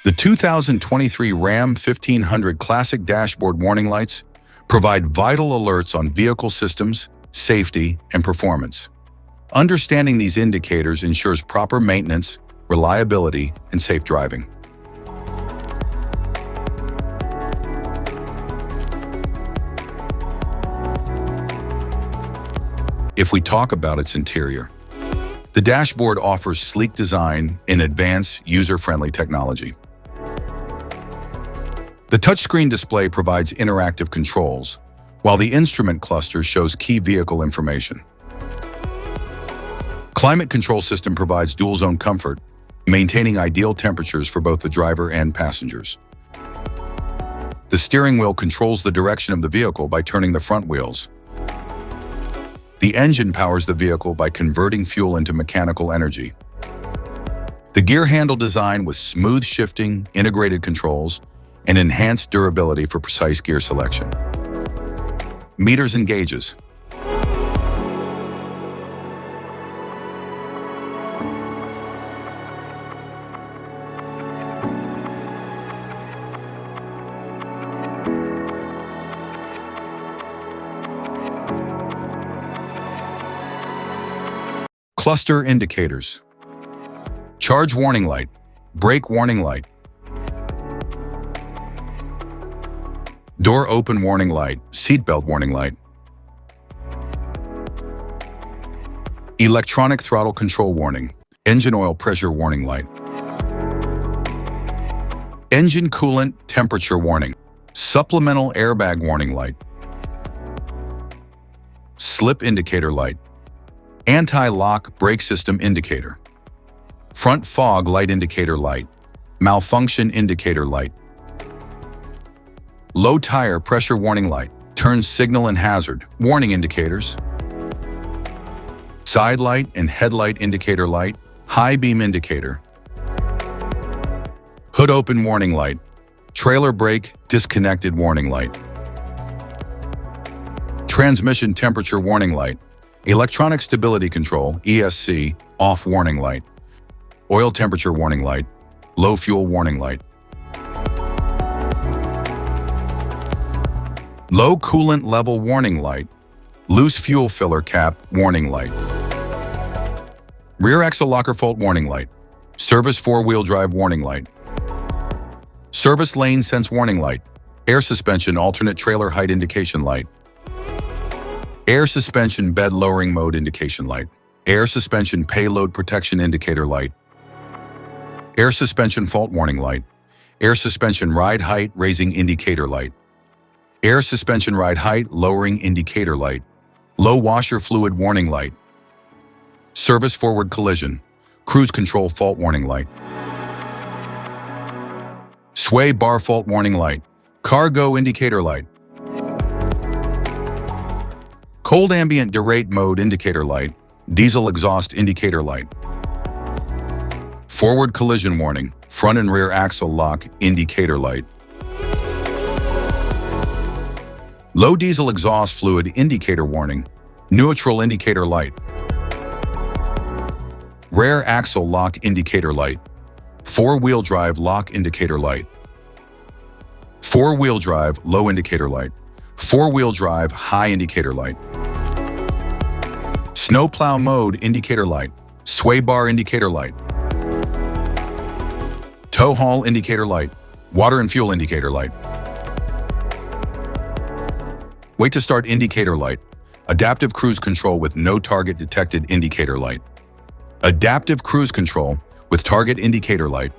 The 2023 Ram 1500 Classic dashboard warning lights provide vital alerts on vehicle systems, safety, and performance. Understanding these indicators ensures proper maintenance, reliability, and safe driving. If we talk about its interior, the dashboard offers sleek design and advanced user-friendly technology. The touchscreen display provides interactive controls, while the instrument cluster shows key vehicle information. Climate control system provides dual-zone comfort, maintaining ideal temperatures for both the driver and passengers. The steering wheel controls the direction of the vehicle by turning the front wheels. The engine powers the vehicle by converting fuel into mechanical energy. The gear handle design with smooth shifting, integrated controls, and enhanced durability for precise gear selection. Meters and gauges. Cluster indicators. Charge warning light, brake warning light, door open warning light, seatbelt warning light, electronic throttle control warning, engine oil pressure warning light, engine coolant temperature warning, supplemental airbag warning light, slip indicator light, anti-lock brake system indicator, front fog light indicator light, malfunction indicator light, low tire pressure warning light, turn signal and hazard warning indicators, side light and headlight indicator light, high beam indicator, hood open warning light, trailer brake disconnected warning light, transmission temperature warning light, electronic stability control ESC off warning light, oil temperature warning light, low fuel warning light, low coolant level warning light, loose fuel filler cap warning light, rear axle locker fault warning light, service four-wheel drive warning light, service lane sense warning light, air suspension alternate trailer height indication light, air suspension bed lowering mode indication light, air suspension payload protection indicator light, air suspension fault warning light, air suspension ride height raising indicator light, air suspension ride height lowering indicator light, low washer fluid warning light, service forward collision, cruise control fault warning light, sway bar fault warning light, cargo indicator light, cold ambient derate mode indicator light, diesel exhaust indicator light, forward collision warning, front and rear axle lock indicator light, low diesel exhaust fluid indicator warning, neutral indicator light, rear axle lock indicator light, four-wheel drive lock indicator light, four-wheel drive low indicator light, four-wheel drive high indicator light, snow plow mode indicator light, sway bar indicator light, tow haul indicator light, water and fuel indicator light, wait to start indicator light, adaptive cruise control with no target detected indicator light, adaptive cruise control with target indicator light,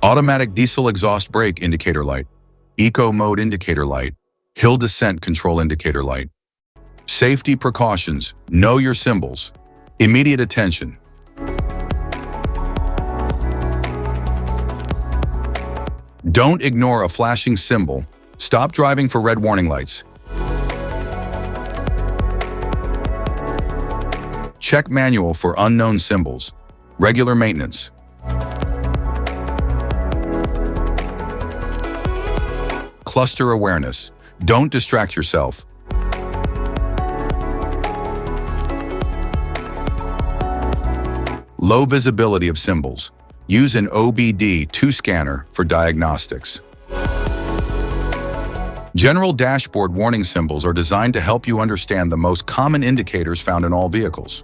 automatic diesel exhaust brake indicator light, eco mode indicator light, hill descent control indicator light. Safety precautions, know your symbols, immediate attention. Don't ignore a flashing symbol. Stop driving for red warning lights. Check manual for unknown symbols. Regular maintenance. Cluster awareness. Don't distract yourself. Low visibility of symbols. Use an OBD2 scanner for diagnostics. General dashboard warning symbols are designed to help you understand the most common indicators found in all vehicles.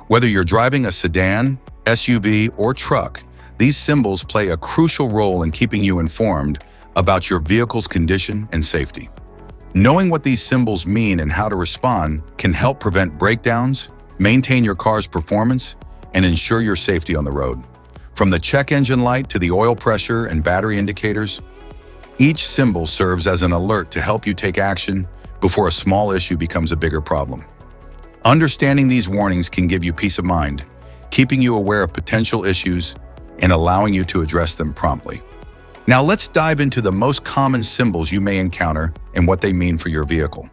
Whether you're driving a sedan, SUV, or truck, these symbols play a crucial role in keeping you informed about your vehicle's condition and safety. Knowing what these symbols mean and how to respond can help prevent breakdowns, maintain your car's performance, and ensure your safety on the road. From the check engine light to the oil pressure and battery indicators, each symbol serves as an alert to help you take action before a small issue becomes a bigger problem. Understanding these warnings can give you peace of mind, keeping you aware of potential issues and allowing you to address them promptly. Now let's dive into the most common symbols you may encounter and what they mean for your vehicle.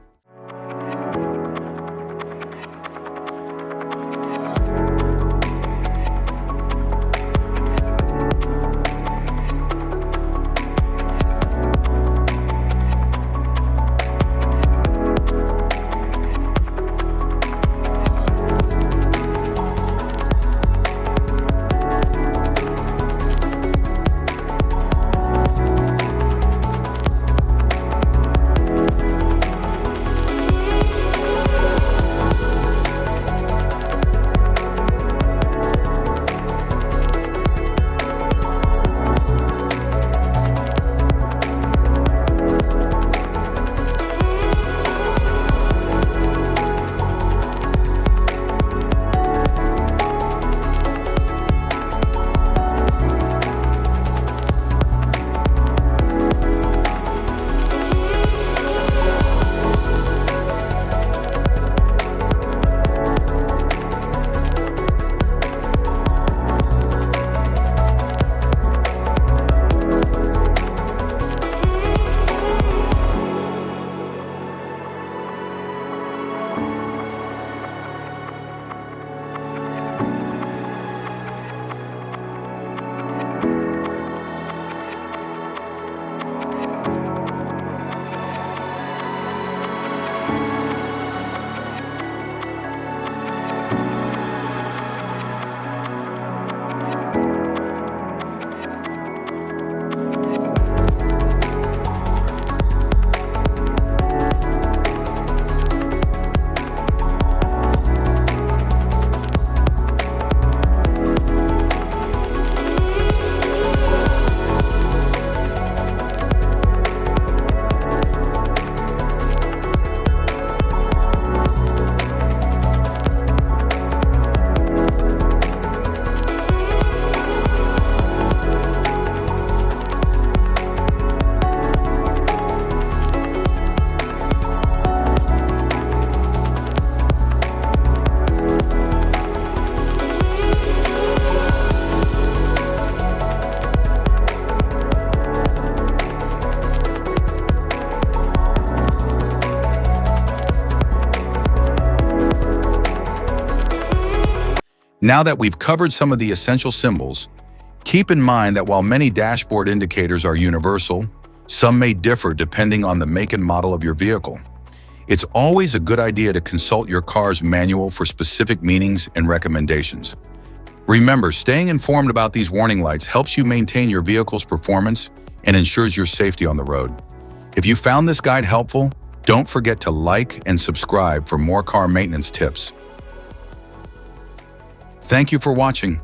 Now that we've covered some of the essential symbols, keep in mind that while many dashboard indicators are universal, some may differ depending on the make and model of your vehicle. It's always a good idea to consult your car's manual for specific meanings and recommendations. Remember, staying informed about these warning lights helps you maintain your vehicle's performance and ensures your safety on the road. If you found this guide helpful, don't forget to like and subscribe for more car maintenance tips. Thank you for watching.